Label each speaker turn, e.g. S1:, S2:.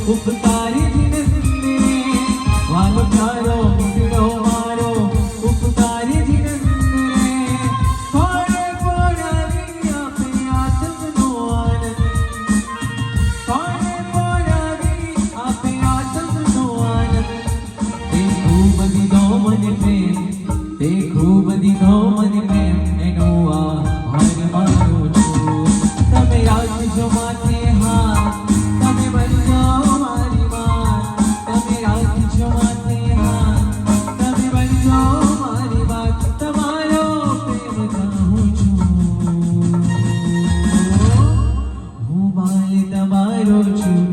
S1: ઉપકારી જીનંદને વાલો પ્યારો મીઠડો મારો ઉપકારી જીનંદને થોડે પોડાવી આપે આત્મનો આનંદ થોડે પોડાવી આપે આત્મનો આનંદ તે ખૂબ દીધો મને પ્રેમ તે ખૂબ દીધો મને પ્રેમ એનો આભાર માનું છું તમે રાખજો માથે હાથ તમે બનજો મારી વાત તમે રાખજો માથે હાથ તમે બનજો મારી વાત તમારો પ્રેમ ચાહું છું હું બાલ તમારો છું